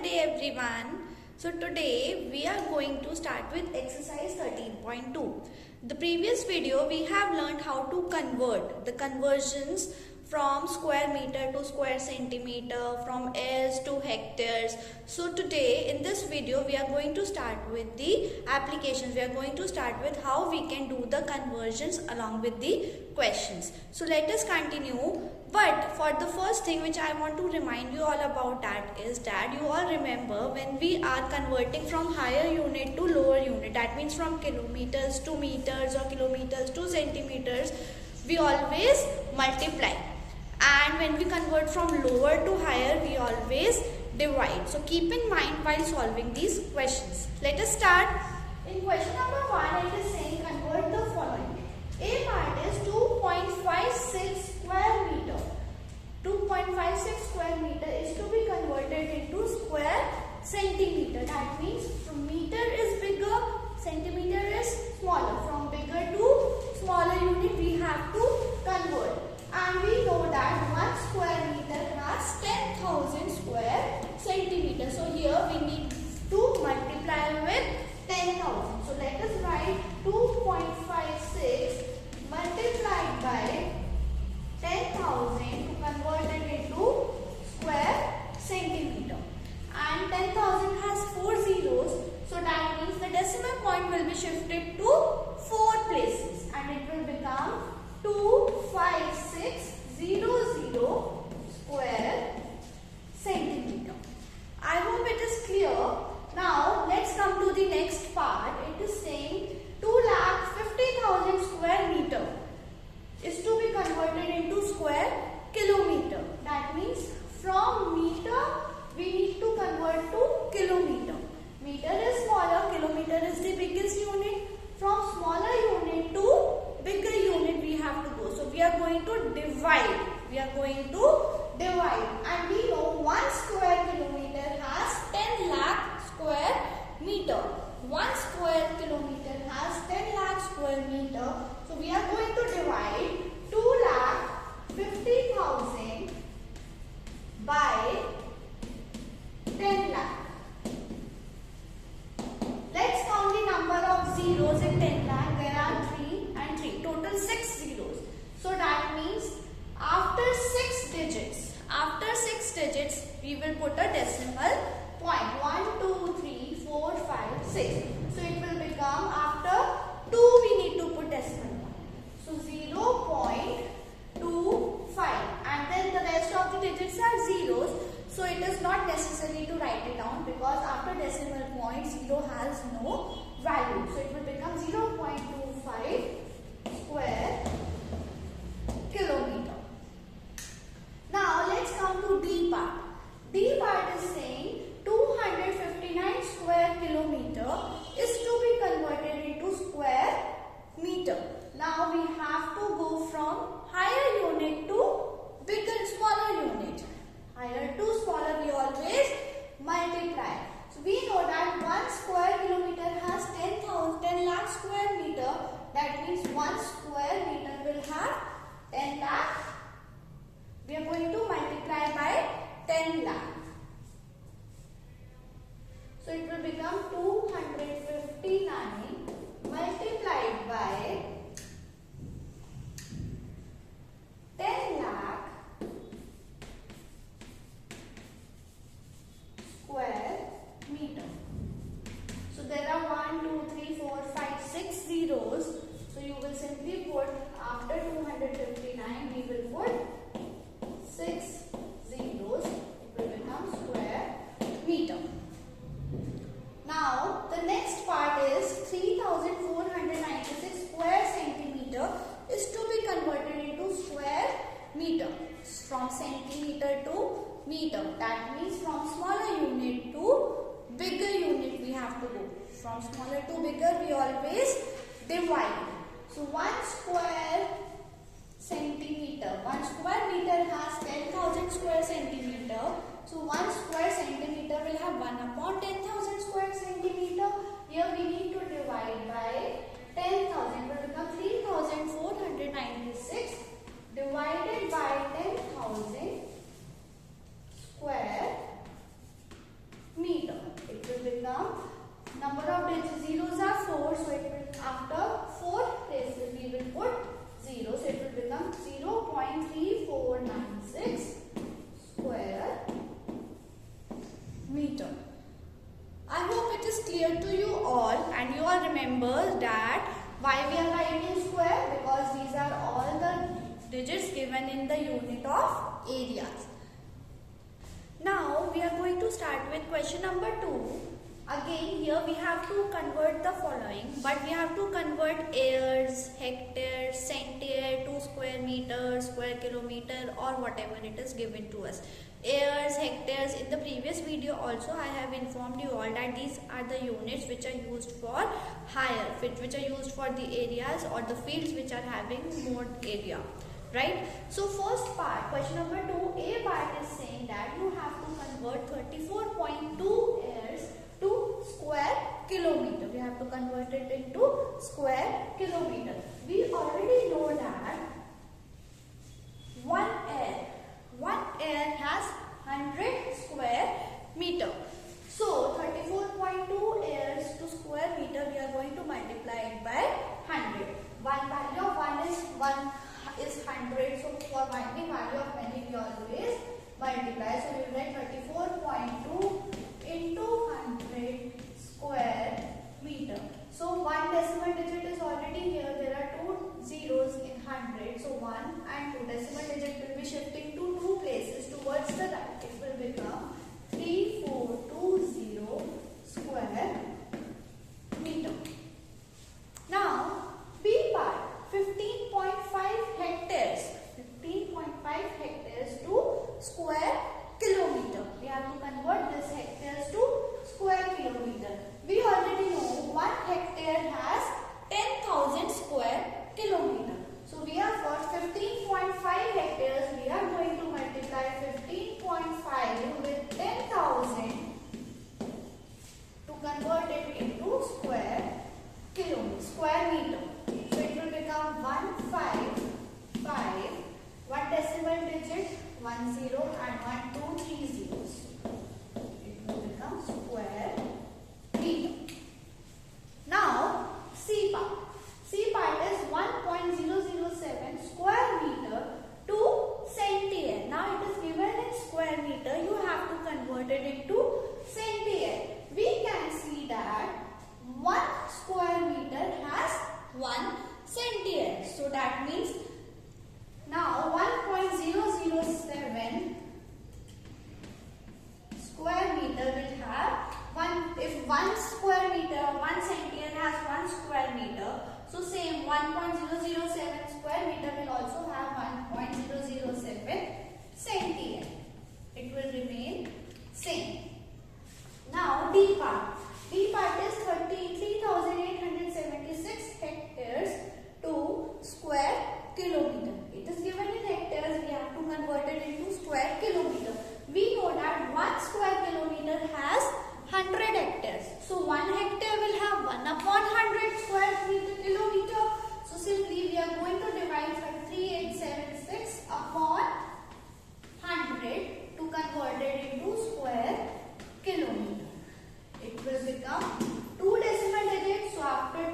day everyone. So today we are going to start with exercise 13.2. The previous video we have learned how to convert the conversions from square meter to square centimeter, from airs to hectares. So today in this video we are going to start with the applications. We are going to start with how we can do the conversions along with the questions. So let us continue. But for the first thing which I want to remind you all about that is that you all remember when we are converting from higher unit to lower unit, that means from kilometers to meters or kilometers to centimeters, we always multiply. And when we convert from lower to higher, we always divide. So keep in mind while solving these questions. Let us start. In question number 1, it is saying convert the following. A part is 2.56 square meter. 2.56 square meter is to be converted into square centimeter. That means from meter is bigger, centimeter is smaller. From bigger to smaller unit we have to convert. And we know that 1 square meter has 10,000 square centimeters. So here we need to multiply with 10,000. So let us write 2.56 multiplied by 10,000 to convert it into square centimeter. And 10,000 has 4 zeros. So that means the decimal point will be shifted to 4 places. And it will become 25600 square centimeter. I hope it is clear. Now let's come to the next part. It is saying 2,50,000 square meter is to be converted into square kilometer. That means from meter we need to convert to kilometer. Meter is smaller, kilometer is the biggest unit. From smaller unit to bigger unit we have to go. So we are going to divide. And we know 1 square kilometer has 10 lakh square meter. 1 square kilometer has 10 lakh square meter. So we are going to divide 2,50,000 by 10 lakh. Let's count the number of zeros in 10 lakh. There are 3 and 3. Total 6 zeros. So that means after 6 digits, we will put a decimal point. 1, 2, 3, 4, 5, 6. So it will become after 2 we need to put decimal point. So 0.25. And then the rest of the digits are zeros. So it is not necessary to write it down because after decimal point 0 has no value. So it will become 0.25 square kilometer. Now let's come to D part. D part is saying 259 square kilometer is to be converted into square meter. Now we have to go from higher unit to smaller unit. Higher to smaller we always multiply. So we know that 1 square kilometer has 10 lakh square meter. That means 1 square meter will have 10 lakh. We are going to multiply by 10 lakh. So it will become 259 multiplied by 10 lakh square meter. So there are 1, 2, 3, 4, 5, 6 zeros. So you will simply put after 259 we will put 6 zeros. It will become square meter. Now the next part is 3,496 square centimeter is to be converted into square meter. From centimeter to meter. That means from smaller unit to bigger unit we have to go. From smaller to bigger we always divide. So 1 square centimeter. 1 square meter has 10,000 square centimeter. So 1 square centimeter will have 1 upon 10,000 square centimeter. Here we need to divide by 10,000. It will become 3,496 divided by 10,000 square given in the unit of areas. Now we are going to start with question number 2. Again, here we have to convert the following, but we have to convert acres, hectares, centiaire to square meter, square kilometer, or whatever it is given to us. Acres, hectares, in the previous video also I have informed you all that these are the units which are used for higher, which are used for the areas or the fields which are having more area. Right? So first part, question number 2, A part is saying that you have to convert 34.2 acres to square kilometer. We have to convert it into square kilometer. We already know that one acre has 100 square meter. So 34.2 acres to square meter, we are going to multiply it by 100. One value of 1 is 100. So for finding value of many, we always multiply. So we will write 34.2 into 100 square meter. So one decimal digit is already here. There are 2 zeros in 100. So 1 and 2 decimal digit will be shifting to 2 places towards the right. It will become 3420 square meter. Now B part, 15.5 hectares. 15.5 hectares to square kilometer. We have to convert this hectares to square kilometer. We already know 1 hectare has 10,000 square kilometer. So we have got 15.5 hectares. We are going to multiply 15.5 with 10,000 to convert it into square kilometer, square meter. So it will become 155. One decimal digit 10 and 1, 2, 3 zeros. It will become square meter. Now C part. C part is 1.007 square meter to centiaire. Now it is given in square meter. You have to convert it into centiaire. We can see that 1 square meter has 1 centiaire. So that means now 1.007 square meter will have 1. If 1 square meter, 1 centiaire has 1 square meter, so same 1.007 square meter will also have 1.007 centiaire. It will remain same. Now D part. D part is 33,876 hectares to square kilometer. It is given in hectares. We have to convert it into square kilometer. We know that 1 square kilometer has 100 hectares. So 1 hectare will have 1 upon 100 square kilometer. So simply we are going to divide 3876 upon 100 to convert it into square kilometer. It will become 2 decimal digits. So after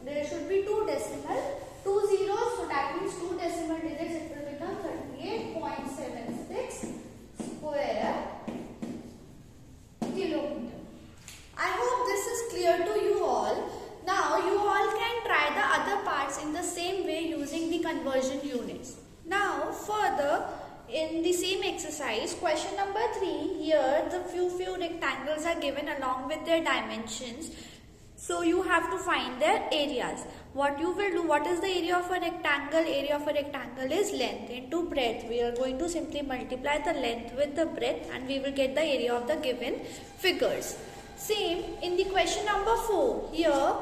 there should be 2 decimal, 2 zeros. So that means 2 decimal digits. It will become 38.76 square kilometer. I hope this is clear to you all. Now you all can try the other parts in the same way using the conversion units. Now further, in the same exercise, question number 3, here the few rectangles are given along with their dimensions. So you have to find their areas. What you will do, what is the area of a rectangle? Area of a rectangle is length into breadth. We are going to simply multiply the length with the breadth and we will get the area of the given figures. Same in the question number 4. Here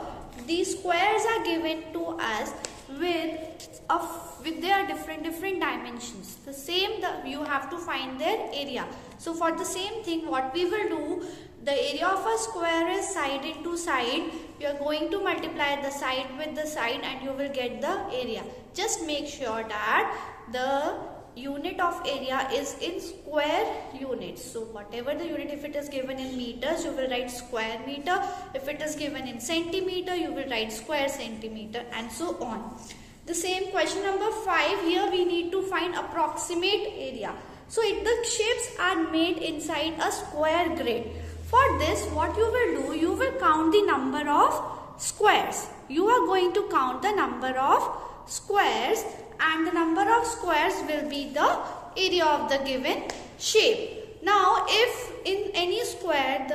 these squares are given to us with their different dimensions. The same, you have to find their area. So for the same thing, what we will do, the area of a square is side into side. You are going to multiply the side with the side and you will get the area. Just make sure that the unit of area is in square units. So whatever the unit, if it is given in meters, you will write square meter. If it is given in centimeter, you will write square centimeter, and so on. The same question number 5, here we need to find approximate area. So if the shapes are made inside a square grid. For this, what you will do, you will count the number of squares. You are going to count the number of squares and the number of squares will be the area of the given shape. Now if in any square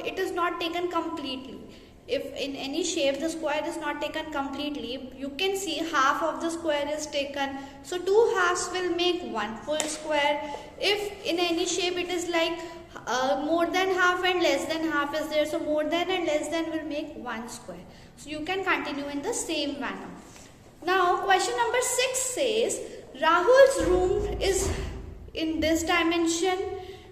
it is not taken completely, if in any shape the square is not taken completely, you can see half of the square is taken. So two halves will make one full square. If in any shape it is like more than half and less than half is there, so more than and less than will make one square. So you can continue in the same manner. Now question number 6 says Rahul's room is in this dimension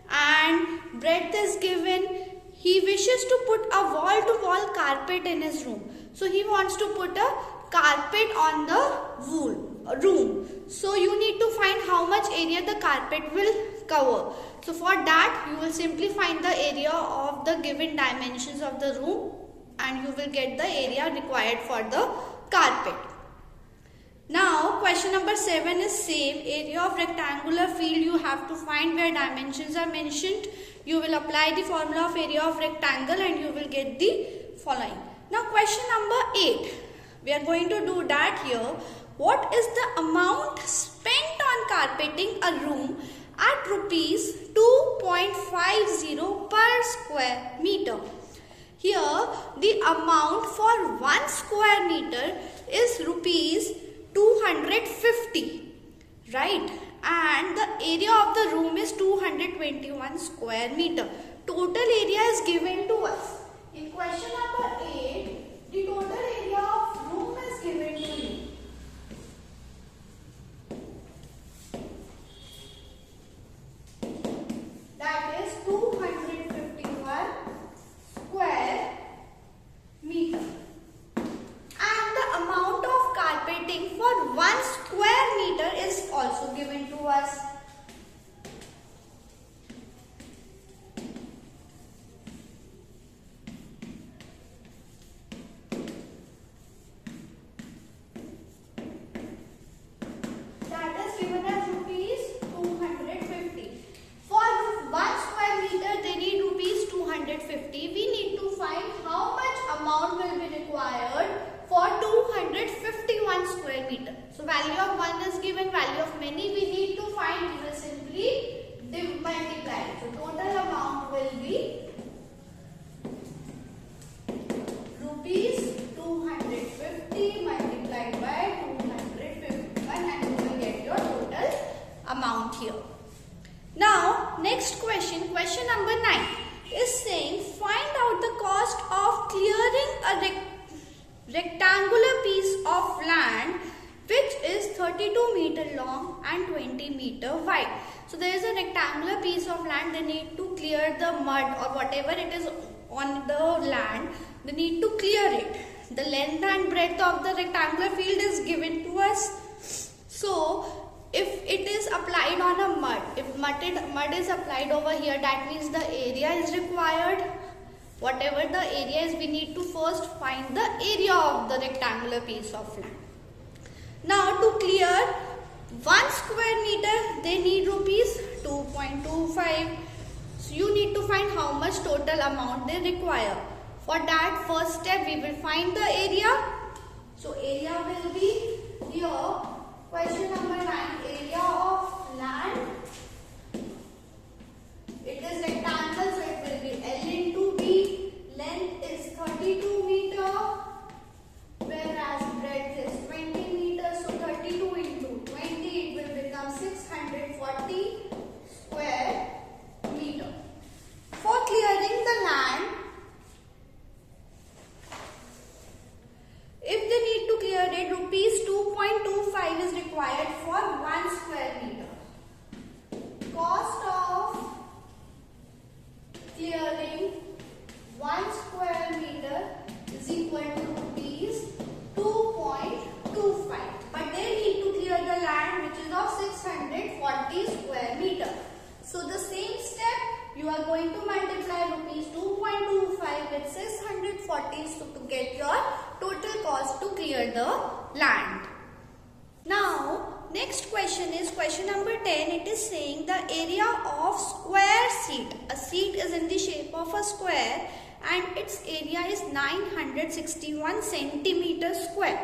and breadth is given. He wishes to put a wall-to-wall carpet in his room. So he wants to put a carpet on the room. So you need to find how much area the carpet will cover. So for that you will simply find the area of the given dimensions of the room and you will get the area required for the carpet. Now question number 7 is same. Area of rectangular field you have to find where dimensions are mentioned. You will apply the formula of area of rectangle and you will get the following. Now question number 8. We are going to do that here. What is the amount spent on carpeting a room at rupees 2.50 per square meter? Here the amount for 1 square meter is rupees 250, right? And the area of the room is 221 square meter. Total area is given to us. In question number 8, the total area of room is given to you. That is 251 square meter. And the amount of carpeting for 1 square meter is also given to us. That is given as rupees 250. For 1 square meter they need rupees 250. We need to find how much amount will be required for 251 square meter. So value of 1 is given, value of many we need to find. We will simply multiply. So total amount will be rupees 250 multiplied by 251 and you will get your total amount here. Now next question, question number 9 is saying find out the cost of clearing a rectangular piece of land which is 32 meter long and 20 meter wide. So there is a rectangular piece of land, they need to clear the mud or whatever it is on the land, they need to clear it. The length and breadth of the rectangular field is given to us. So if it is applied on a mud, if mud is applied over here, that means the area is required. Whatever the area is, we need to first find the area of the rectangular piece of land. Now to clear 1 square meter, they need rupees 2.25. So you need to find how much total amount they require. For that first step, we will find the area. So area will be here. Question number 9, area of land. It is rectangle, so it will be L into B. Length is 32 meter, whereas breadth is 20 meters. So 32 into 20, it will become 640 square meter. For clearing the land, if they need to clear it, rupees 2.25 is required for 1 square meter. Cost of clearing 1 square meter is equal to rupees 2.25. But they need to clear the land which is of 640 square meter. So the same step, you are going to multiply rupees 2.25 with 640 so to get your total cost to clear the land. Now next question is question number 10. It is saying the area of square seat. A seat is in the shape of a square and its area is 961 centimeters square.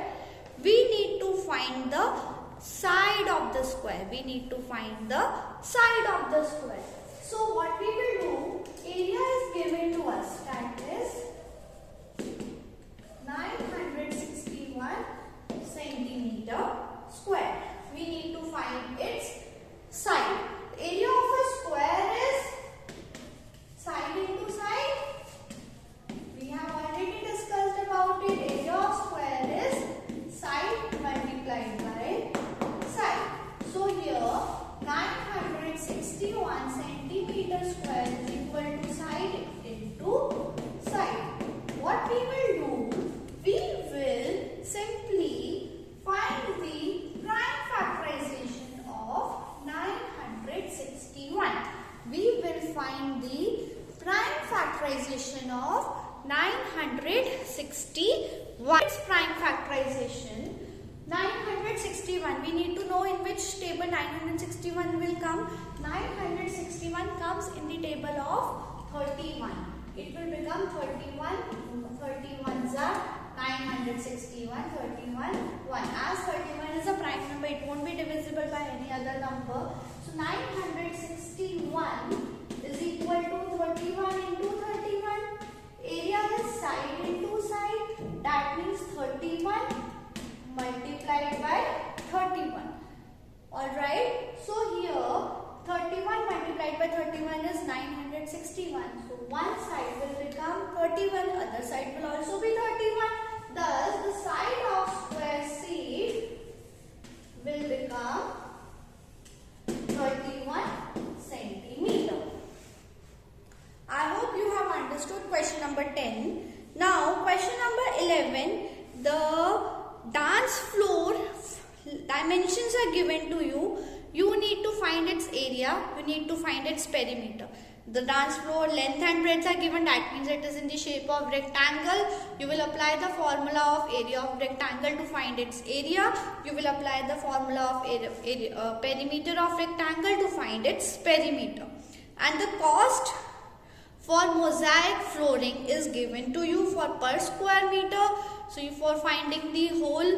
We need to find the side of the square. We need to find the side of the square. So what we will do, area is given to us, that is 961 centimeter square. We need to find its side. Area of a square is side into side. We have already discussed about it. Area of square is side multiplied by side. So here 961 centimeter square is equal to side into side. What we will do, we will simply find the prime factorization of 961. We will find the prime factorization of 961. Its prime factorization 961. We need to know in which table 961 will come. 961 comes in the table of 31. It will become 31. 31s are 961. 31 1. As 31 is a prime number, it won't be divisible by any other number. So 961 is equal to 31 into 31. Area is side into side. That means 31 multiplied by 31. Alright. So here 31 multiplied by 31 is 961. So one side will become 31. Other side will also be 31. Thus the side of square C will become 31 centimeter. I hope you have understood question number 10. Now question number 11. The dance floor dimensions are given to you. You need to find its area. You need to find its perimeter. The dance floor length and breadth are given. That means it is in the shape of rectangle. You will apply the formula of area of rectangle to find its area. You will apply the formula of perimeter of rectangle to find its perimeter. And the cost for mosaic flooring is given to you for per square meter. So for finding the whole,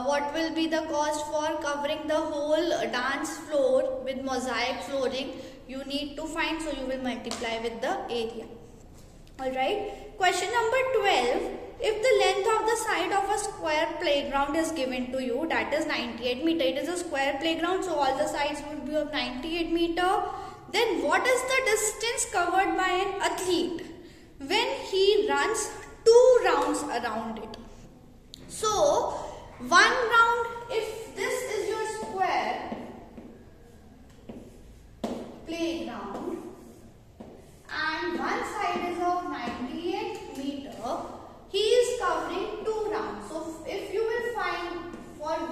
what will be the cost for covering the whole dance floor with mosaic flooring, you need to find. So you will multiply with the area. Alright. Question number 12. If the length of the side of a square playground is given to you, that is 98 meter. It is a square playground, so all the sides would be of 98 meter. Then what is the distance covered by an athlete when he runs 2 rounds around it? So, 1 round, if this is your square playground and one side is of 98 meter, he is covering 2 rounds. So, if you will find,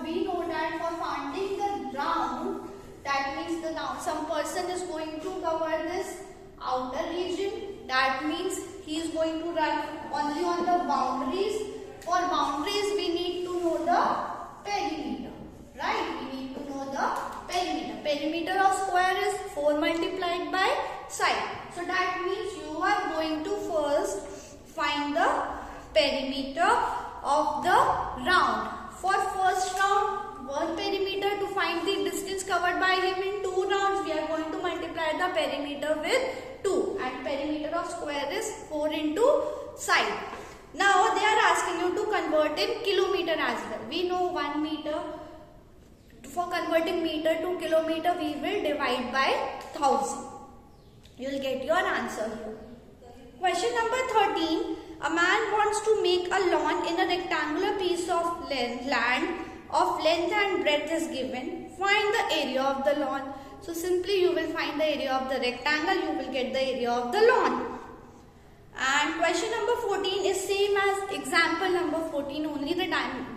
we know that for finding the round, that means some person is going to cover this outer region. That means he is going to run only on the boundaries. For boundaries, we need to know the perimeter. Right? We need to know the perimeter. Perimeter of square is 4 multiplied by side. So that means you are going to first find the perimeter of the round. For first round, 1 perimeter. To find the distance covered by him in 2 rounds, we are going to multiply the perimeter with 2, and perimeter of square is 4 into side. Now they are asking you to convert in kilometer as well. We know 1 meter. For converting meter to kilometer, we will divide by 1000. You will get your answer here. Question number 13. A man wants to make a lawn in a rectangular piece of land of length and breadth is given. Find the area of the lawn. So simply you will find the area of the rectangle, you will get the area of the lawn. And question number 14 is same as example number 14, only the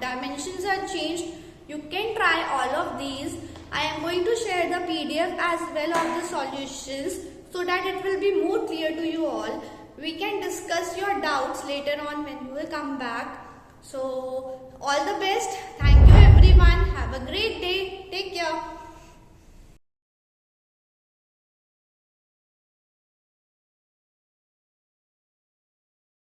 dimensions are changed. You can try all of these. I am going to share the PDF as well of the solutions so that it will be more clear to you all. We can discuss your doubts later on when you will come back. So all the best.